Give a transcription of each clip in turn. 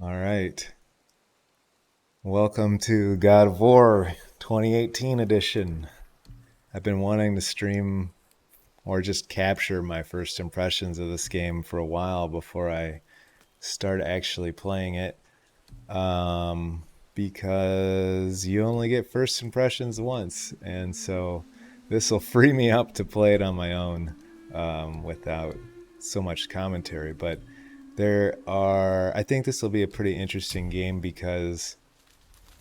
All right. Welcome to God of War 2018 edition. I've been wanting to stream or just capture my first impressions of this game for a while before I start actually playing it. Because you only get first impressions once. And so this will free me up to play it on my own without so much commentary. But I think this will be a pretty interesting game because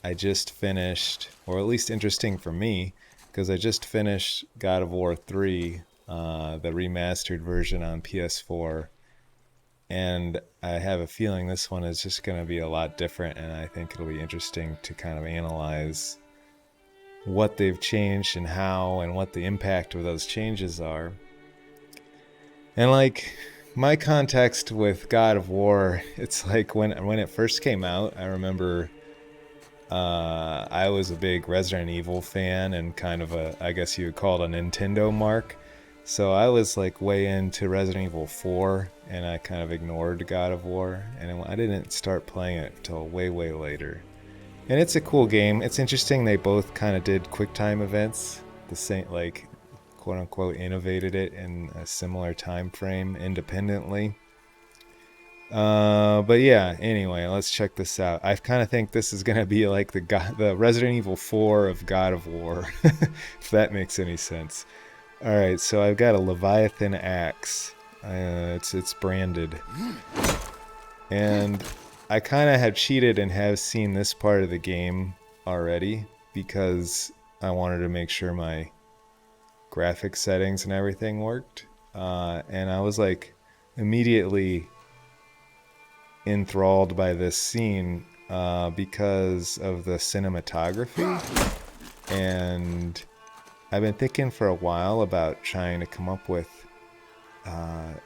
I just finished, or at least interesting for me, because I just finished God of War 3, the remastered version on PS4. And I have a feeling this one is just going to be a lot different, and I think it'll be interesting to kind of analyze what they've changed and how, and what the impact of those changes are. And like my context with God of War, it's like when it first came out, I remember I was a big Resident Evil fan and kind of I guess you would call it a Nintendo mark. So I was like way into Resident Evil 4 and I kind of ignored God of War. And I didn't start playing it until way, way later. And it's a cool game. It's interesting they both kind of did QuickTime events. The same, like, quote unquote, innovated it in a similar time frame independently. But yeah, anyway, let's check this out. I kind of think this is going to be like the Resident Evil 4 of God of War, if that makes any sense. All right, so I've got a Leviathan axe. It's branded. And I kind of have cheated and have seen this part of the game already because I wanted to make sure my graphic settings and everything worked. And I was like immediately enthralled by this scene because of the cinematography. And I've been thinking for a while about trying to come up with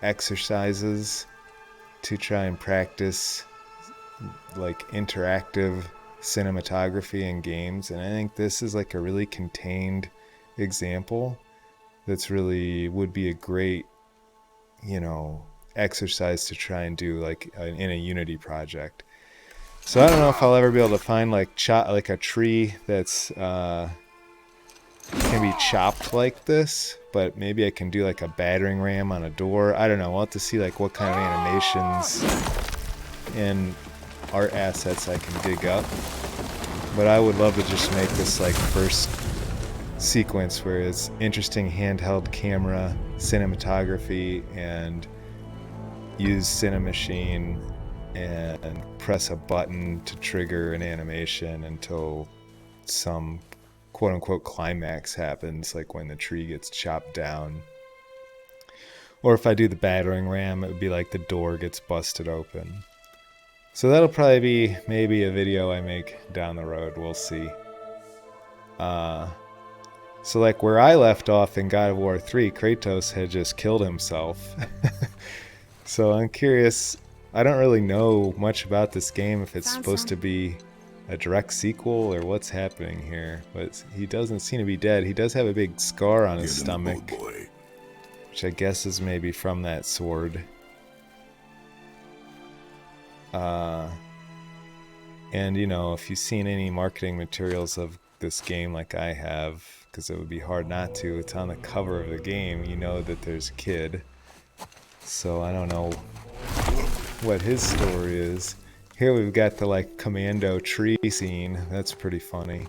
exercises to try and practice like interactive cinematography in games, and I think this is like a really contained example that's really would be a great, exercise to try and do like in a Unity project. So I don't know if I'll ever be able to find like a tree that's can be chopped like this, but maybe I can do like a battering ram on a door. I don't know. We'll have to see like what kind of animations and art assets I can dig up. But I would love to just make this like first sequence where it's interesting handheld camera cinematography and use Cinemachine and press a button to trigger an animation until some quote unquote climax happens, like when the tree gets chopped down. Or if I do the battering ram, it would be like the door gets busted open. So that'll probably be maybe a video I make down the road. We'll see. So like where I left off in God of War 3, Kratos had just killed himself. So I'm curious. I don't really know much about this game, if it's supposed to be a direct sequel or what's happening here. But he doesn't seem to be dead. He does have a big scar on his stomach, which I guess is maybe from that sword. And if you've seen any marketing materials of this game like I have, because it would be hard not to, it's on the cover of the game, you know that there's a kid. So I don't know what his story is. Here we've got the like commando tree scene. That's pretty funny.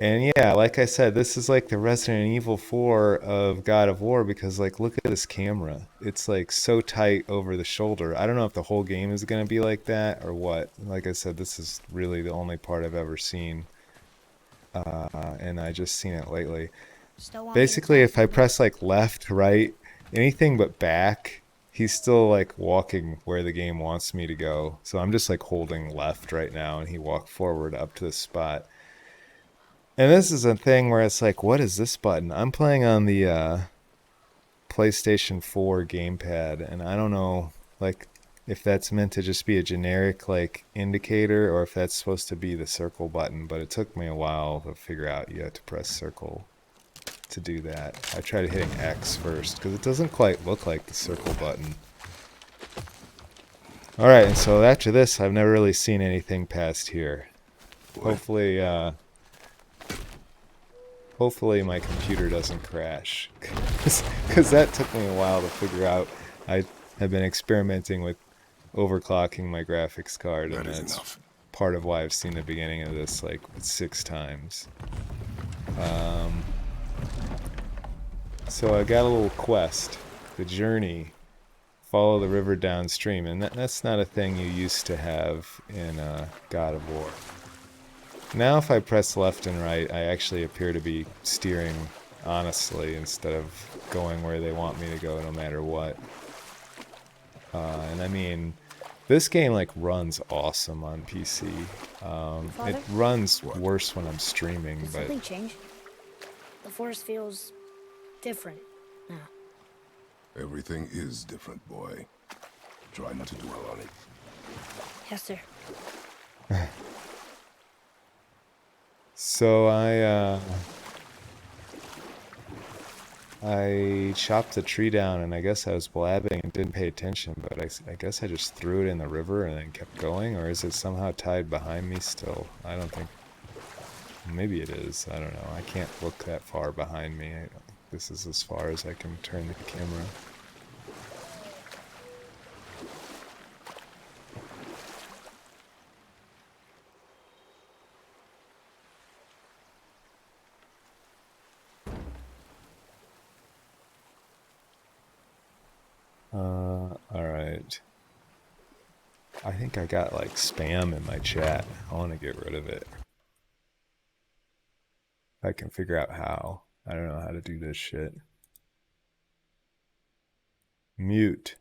And yeah, like I said, this is like the Resident Evil 4 of God of War because like look at this camera. It's like so tight over the shoulder. I don't know if the whole game is going to be like that or what. Like I said, this is really the only part I've ever seen. And I just seen it lately. Basically, if I press like left, right, anything but back, he's still like walking where the game wants me to go. So I'm just like holding left right now and he walked forward up to the spot. And this is a thing where it's like, what is this button? I'm playing on the PlayStation 4 gamepad, and I don't know like if that's meant to just be a generic like indicator or if that's supposed to be the circle button, but it took me a while to figure out you have to press circle to do that. I tried hitting X first because it doesn't quite look like the circle button. All right, and so after this, I've never really seen anything past here. Boy, Hopefully, hopefully my computer doesn't crash, because that took me a while to figure out. I have been experimenting with overclocking my graphics card, and that is that's enough. part of why I've seen the beginning of this like 6 times. Um, so I got a little quest, the journey. Follow the river downstream, and that's not a thing you used to have in God of War. Now if I press left and right, I actually appear to be steering honestly instead of going where they want me to go no matter what. And I mean, this game like runs awesome on PC. It Father, runs What? worse when I'm streaming, did but something change? The forest feels different now. Everything is different, boy. Try not to dwell on it. Yes, sir. so I chopped a tree down and I guess I was blabbing and didn't pay attention, but I guess I just threw it in the river and then kept going, or is it somehow tied behind me still? I don't think. Maybe it is. I don't know. I can't look that far behind me. This is as far as I can turn the camera. Alright. I think I got like spam in my chat. I want to get rid of it. I can figure out how. I don't know how to do this shit. Mute.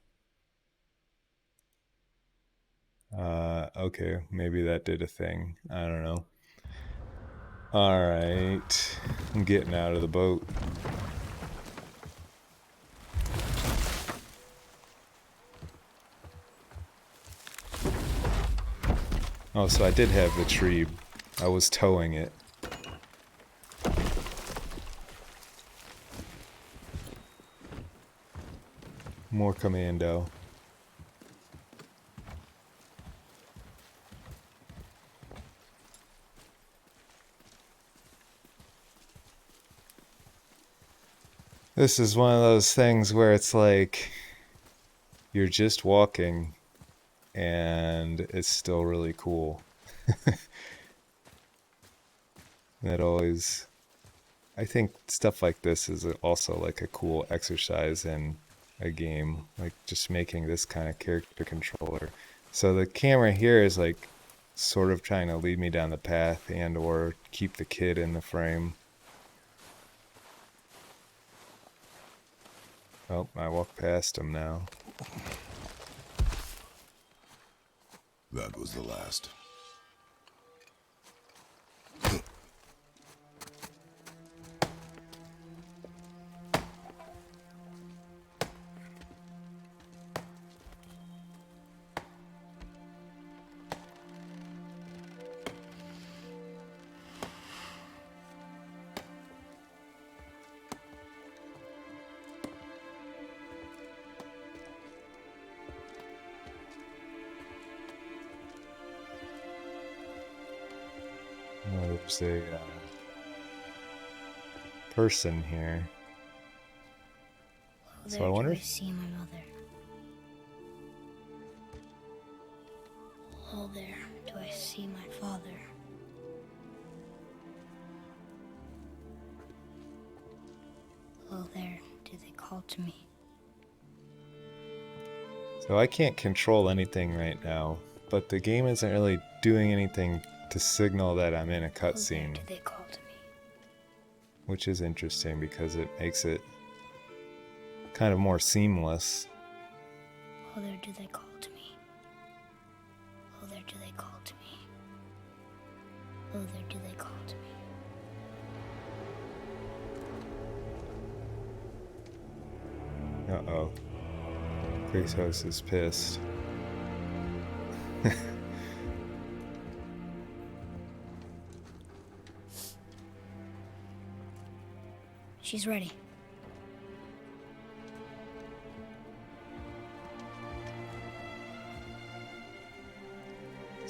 Okay, maybe that did a thing. I don't know. Alright. I'm getting out of the boat. Oh, so I did have the tree. I was towing it. More commando. This is one of those things where it's like you're just walking and it's still really cool. That always, I think stuff like this is also like a cool exercise in a game, like just making this kind of character controller. So the camera here is like sort of trying to lead me down the path and or keep the kid in the frame. Oh, I walked past him now. That was the last. Oh, there's a person here. Oh, So I there wonder do I if see my mother. Oh, there do I see my father. Oh, there do they call to me. so I can't control anything right now, but the game isn't really doing anything to signal that I'm in a Oh, there cutscene, do they call to me. which is interesting because it makes it kind of more seamless. Oh, there do they call to me. Oh, there do they call to me. Oh, there do they call to me. Uh-oh. Kratos is pissed. She's ready.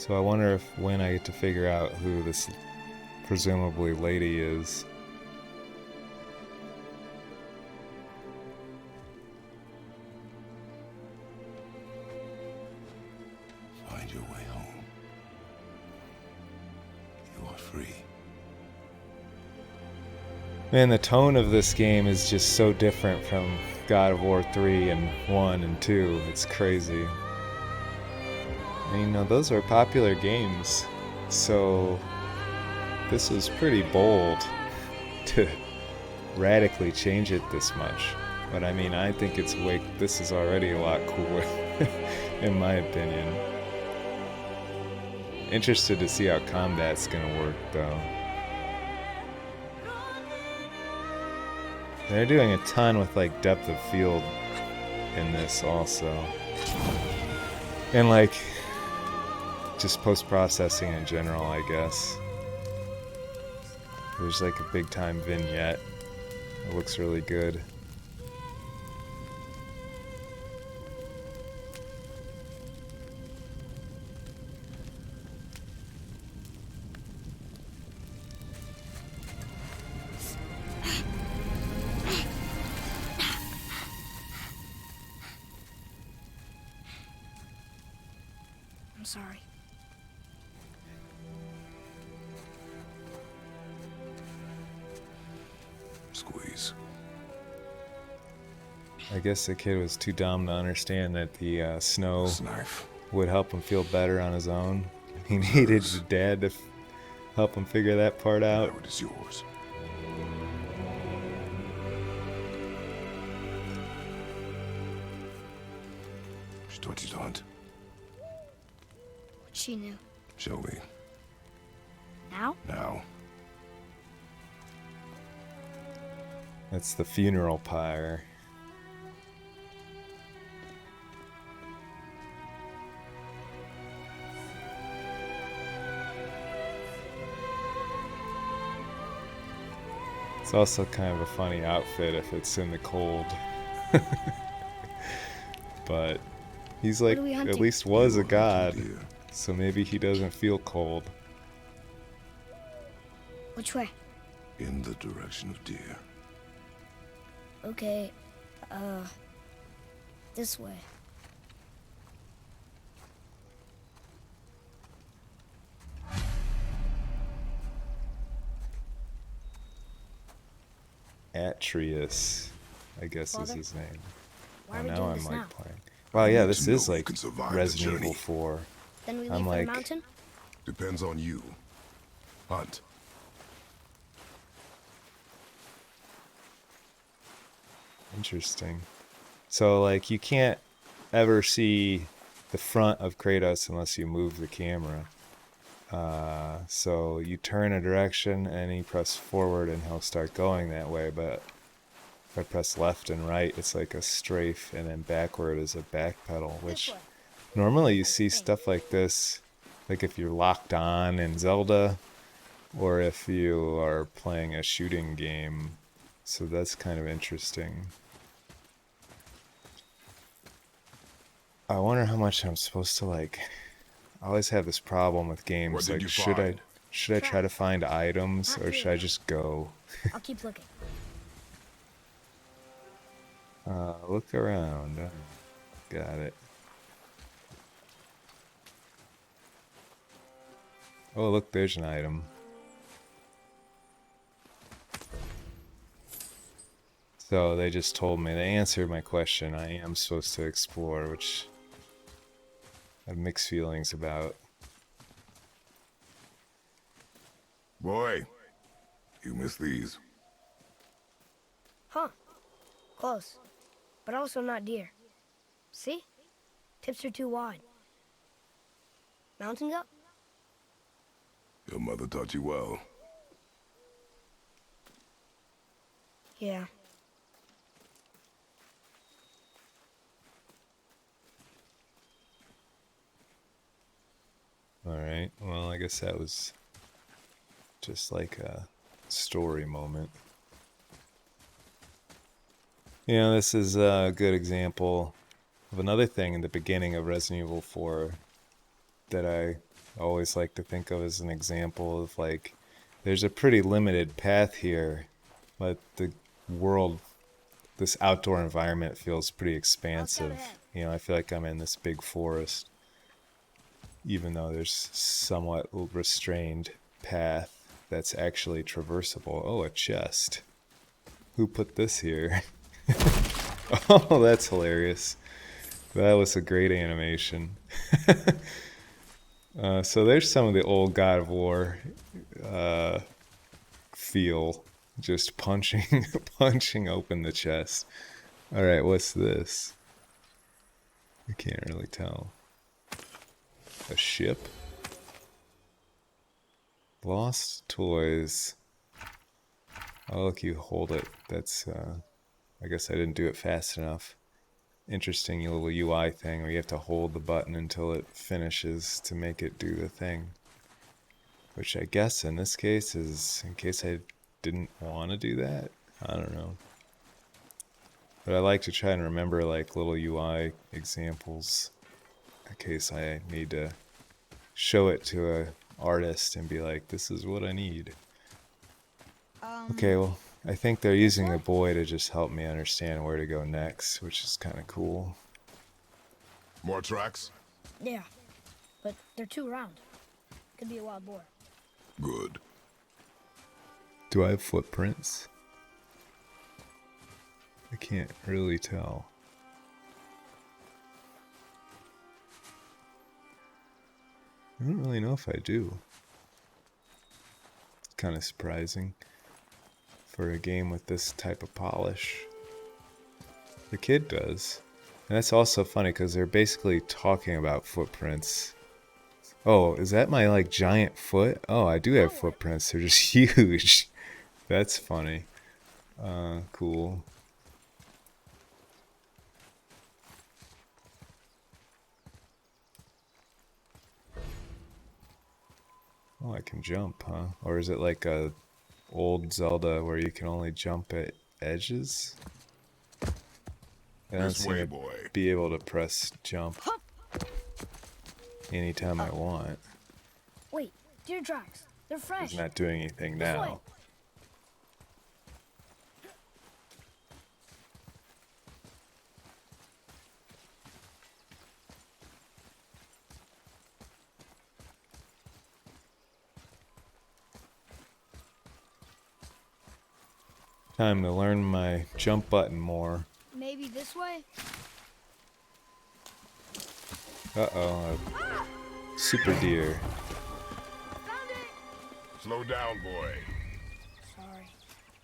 So I wonder if when I get to figure out who this presumably lady is. Find your way home. You are free. Man, the tone of this game is just so different from God of War 3 and 1 and 2. It's crazy. And you know, those are popular games, so this was pretty bold to radically change it this much. But I mean, I think this is already a lot cooler, in my opinion. Interested to see how combat's gonna work, though. They're doing a ton with like depth of field in this also. And like just post-processing in general, I guess. There's like a big time vignette. It looks really good. I'm sorry. Squeeze. I guess the kid was too dumb to understand that the snow This knife. would help him feel better on his own. He needed his dad to help him figure that part out. Now it is yours. She taught you to hunt. What she knew. Show me. Now? Now. That's the funeral pyre. It's also kind of a funny outfit if it's in the cold. But he's like, are we at hunting? least was You a are god, hunting deer. so maybe he doesn't feel cold. Which way? In the direction of deer. Okay, this way. Atreus, I guess is Father? his name. Why Oh, are we now doing I'm this like now? playing. Wow, yeah, this to know is you like can survive the Resident Evil journey. 4. Then we leave I'm for like- the mountain? Depends on you. Hunt. Interesting. So, like, you can't ever see the front of Kratos unless you move the camera. So you turn a direction and you press forward and he'll start going that way, but if I press left and right, it's like a strafe, and then backward is a back pedal, which way. normally you see stuff like this, like if you're locked on in Zelda, or if you are playing a shooting game. So that's kind of interesting. I wonder how much I'm supposed to like. I always have this problem with games. What did Like, you should I find? try to find items, Not or should I really. just go? I'll keep looking. Look around. Got it. Oh, look, there's an item. So they just told me, they answered my question. I am supposed to explore, which I have mixed feelings about. Boy, you missed these. Huh. Close. But also not deer. See? Tips are too wide. Mountains up? Your mother taught you well. Yeah. Alright, well, I guess that was just like a story moment. You know, this is a good example of another thing in the beginning of Resident Evil 4 that I always like to think of as an example of like there's a pretty limited path here, but the world, this outdoor environment feels pretty expansive. You know, I feel like I'm in this big forest, even though there's somewhat restrained path that's actually traversable. Oh, a chest. Who put this here? Oh, that's hilarious. That was a great animation. So there's some of the old God of War feel, just punching punching open the chest. All right, what's this? I can't really tell. A ship? Lost toys. Oh, look, you hold it. That's I guess I didn't do it fast enough. Interesting little UI thing where you have to hold the button until it finishes to make it do the thing. Which I guess in this case is in case I didn't want to do that. I don't know. But I like to try and remember like little UI examples in case I need to show it to a artist and be like, this is what I need. Okay, well, I think they're using the boy to just help me understand where to go next, which is kind of cool. More tracks? Yeah, but they're too round. Could be a wild boar. Good. Do I have footprints? I can't really tell. I don't really know if I do. It's kind of surprising for a game with this type of polish. The kid does. And that's also funny because they're basically talking about footprints. Oh, is that my like giant foot? Oh, I do have footprints. They're just huge. That's funny. Cool. Oh, I can jump, huh? Or is it like a old Zelda where you can only jump at edges? I don't This seem way, to boy. be able to press jump anytime I want. Wait, deer tracks. They're fresh. He's not doing anything This way. now. Time to learn my jump button more. Maybe this way? Uh-oh, a super deer. Found it! Slow down, boy. Sorry.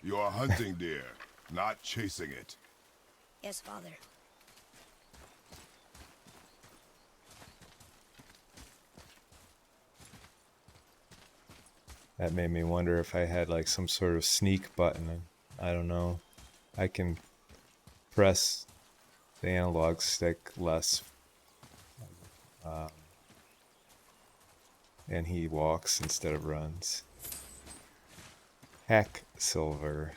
You are hunting deer, not chasing it. Yes, Father. That made me wonder if I had like some sort of sneak button. I don't know. I can press the analog stick less. And he walks instead of runs. Hack silver.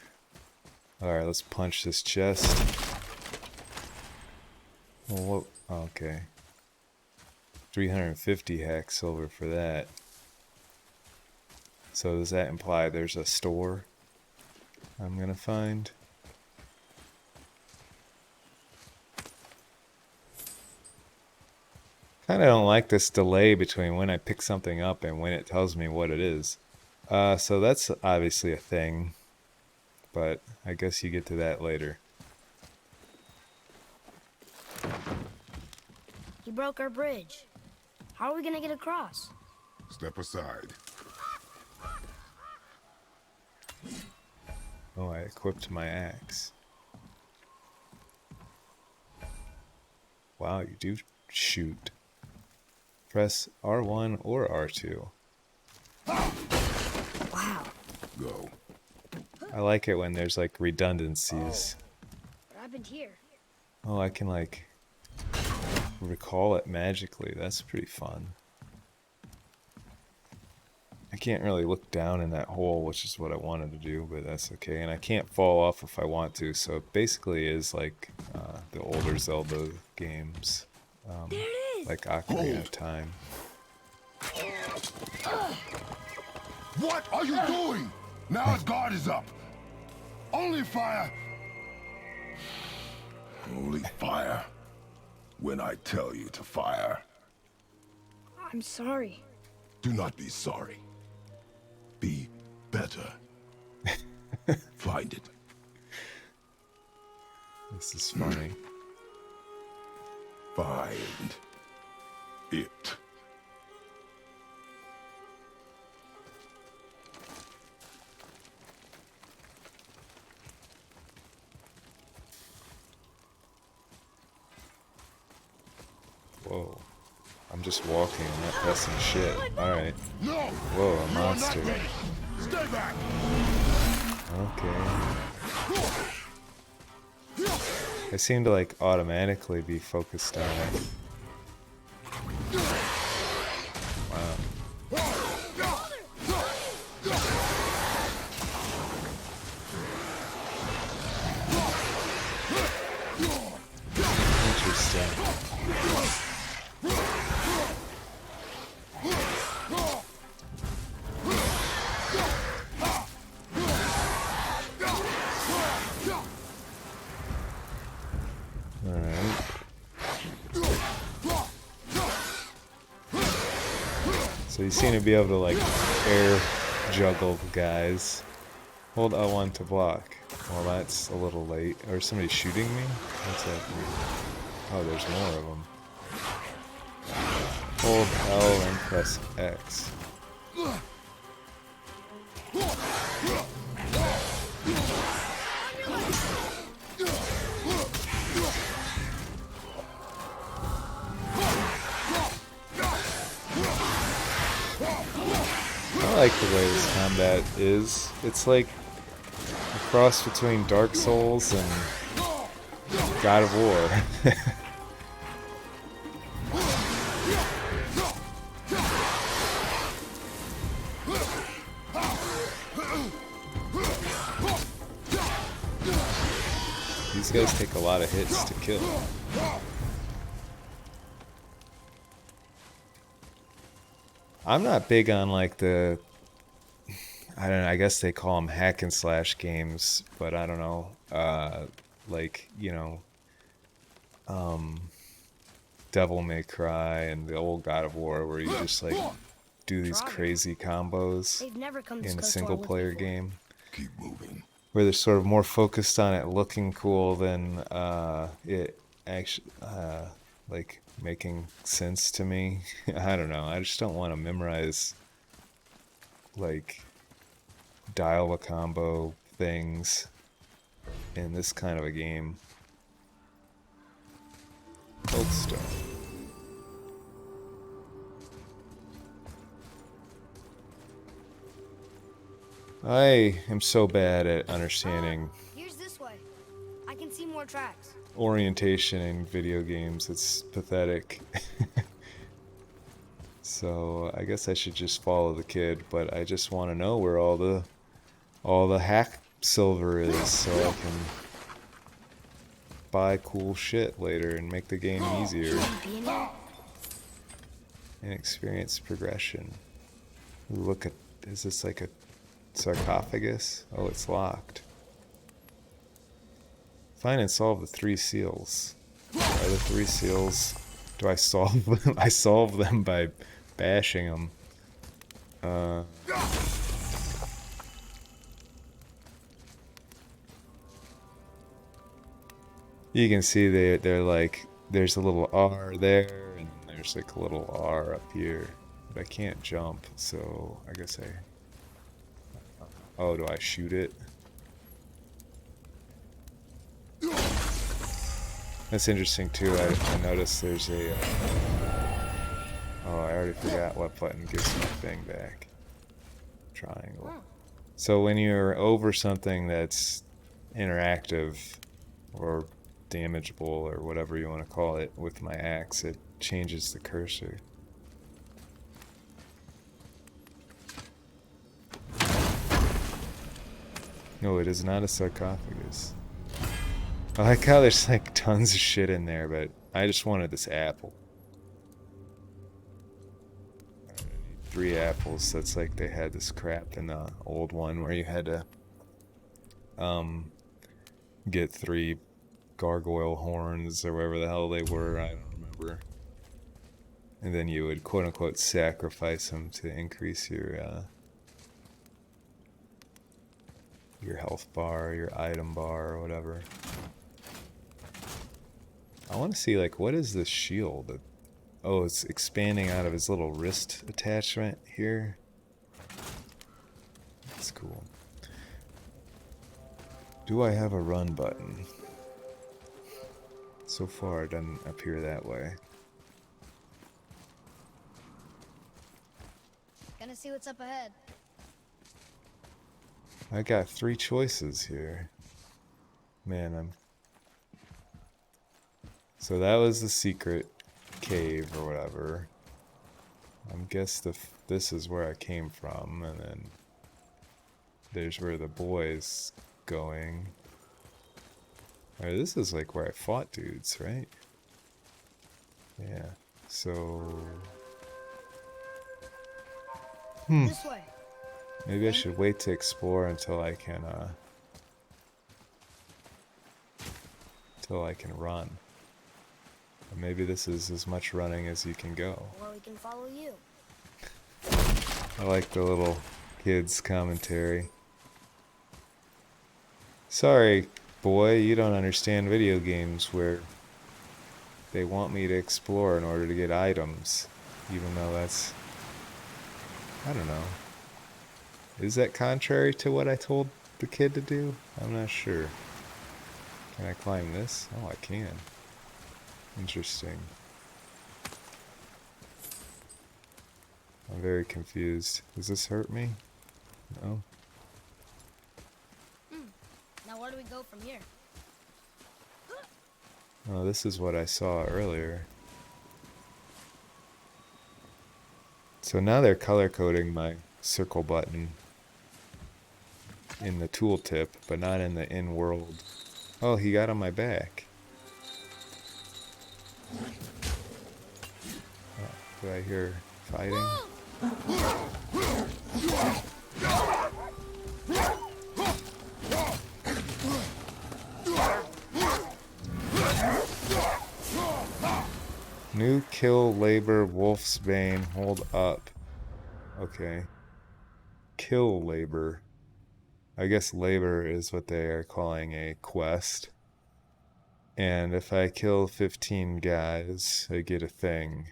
Alright, let's punch this chest. Well, what? Okay. 350 hack silver for that. So does that imply there's a store I'm gonna find? Kinda don't like this delay between when I pick something up and when it tells me what it is. So that's obviously a thing, but I guess you get to that later. He broke our bridge. How are we gonna get across? Step aside. Oh, I equipped my axe. Wow, you do shoot. Press R1 or R2. Wow. Go. I like it when there's like redundancies. What happened here? Oh, I can like recall it magically. That's pretty fun. I can't really look down in that hole, which is what I wanted to do, but that's okay. And I can't fall off if I want to, so it basically is like the older Zelda games, There it is! like Ocarina of Time. What are you doing? Now his guard is up. Only fire. Only fire. When I tell you to fire. I'm sorry. Do not be sorry. Be better. Find it. This is funny. Find it. Whoa. I'm just walking, I'm not pressing shit. Alright. No! Whoa, a You are monster. not ready. Stay back! Okay. I seem to like automatically be focused on it. Interesting. Alright. So you seem to be able to like air juggle guys. Hold L1 to block. Well, that's a little late. Or somebody shooting me? What's happening? Oh, there's more of them. Hold L and press X. I like the way this combat is. It's like a cross between Dark Souls and God of War. These guys take a lot of hits to kill. I'm not big on like the, I don't know, I guess they call them hack and slash games, but I don't know, like, you know, Devil May Cry and the old God of War where you just like do these crazy combos They've never come this in a close to single our woods player before. game. Keep moving. Where they're sort of more focused on it looking cool than it actually like making sense to me. I don't know. I just don't want to memorize like dial a combo things in this kind of a game. Oakstone. I am so bad at understanding Here's this way. I can see more tracks. orientation in video games. It's pathetic. So I guess I should just follow the kid, but I just want to know where all the hack silver is so I can buy cool shit later and make the game easier Be in here? and experience progression. Ooh, look at, is this like a sarcophagus? Oh, it's locked. Find and solve the 3 seals. Are the 3 seals? Do I solve them? I solve them by bashing them. You can see they're like, there's a little R there, and there's like a little R up here. But I can't jump, so I guess I... Oh, do I shoot it? That's interesting too. I noticed there's a... oh, I already forgot what button gives my thing back. Triangle. So when you're over something that's interactive or damageable or whatever you want to call it with my axe, it changes the cursor. No, it is not a sarcophagus. I like how there's like tons of shit in there, but I just wanted this apple. 3 apples. That's like they had this crap in the old one where you had to get 3 gargoyle horns or whatever the hell they were. I don't remember. And then you would quote unquote sacrifice them to increase your health bar, your item bar, or whatever. I want to see, like, what is this shield? Oh, it's expanding out of his little wrist attachment here. That's cool. Do I have a run button? So far, it doesn't appear that way. Gonna see what's up ahead. I got 3 choices here. Man, So that was the secret cave or whatever. I guess this is where I came from, and then there's where the boy's going. Alright, this is like where I fought dudes, right? Yeah, so... This way. Maybe I should wait to explore until I can run. Or maybe this is as much running as you can go. Or we can follow you. I like the little kids' commentary. Sorry, boy, you don't understand video games where they want me to explore in order to get items. Even though that's... I don't know. Is that contrary to what I told the kid to do? I'm not sure. Can I climb this? Oh, I can. Interesting. I'm very confused. Does this hurt me? No? Now where do we go from here? Oh, this is what I saw earlier. So now they're color coding my circle button in the tooltip, but not in the in-world. Oh, he got on my back. Oh, do I hear fighting? New kill labor wolf's bane, hold up. Okay. Kill labor. I guess labor is what they are calling a quest. And if I kill 15 guys, I get a thing.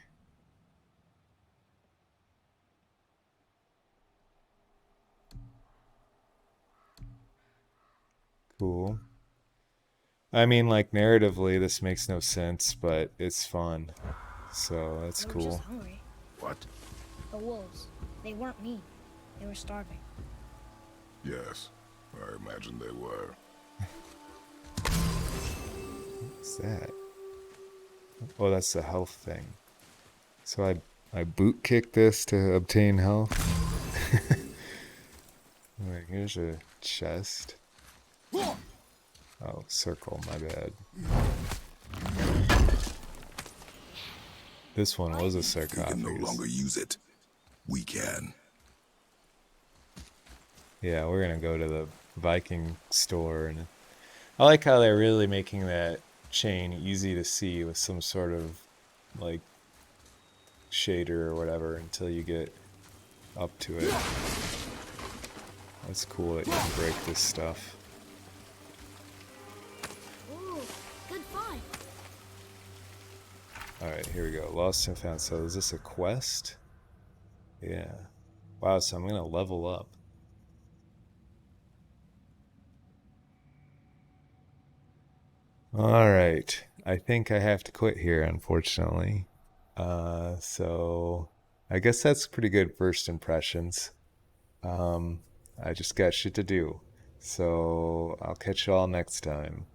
Cool. I mean, like, narratively, this makes no sense, but it's fun. So, that's They were just cool. hungry. What? The wolves. They weren't mean. They were starving. Yes, I imagine they were. What's that? Oh, that's the health thing. So I boot kick this to obtain health. Wait, here's a chest. Oh, circle, my bad. This one was a We can no sarcophagus. longer use it. We can. Yeah, we're gonna go to the Viking store, and I like how they're really making that chain easy to see with some sort of like shader or whatever until you get up to it. That's cool that you can break this stuff. Ooh, good find. Alright, here we go. Lost and found. So is this a quest? Yeah. Wow, so I'm gonna level up. Alright. I think I have to quit here, unfortunately. So I guess that's pretty good first impressions. I just got shit to do. So I'll catch y'all next time.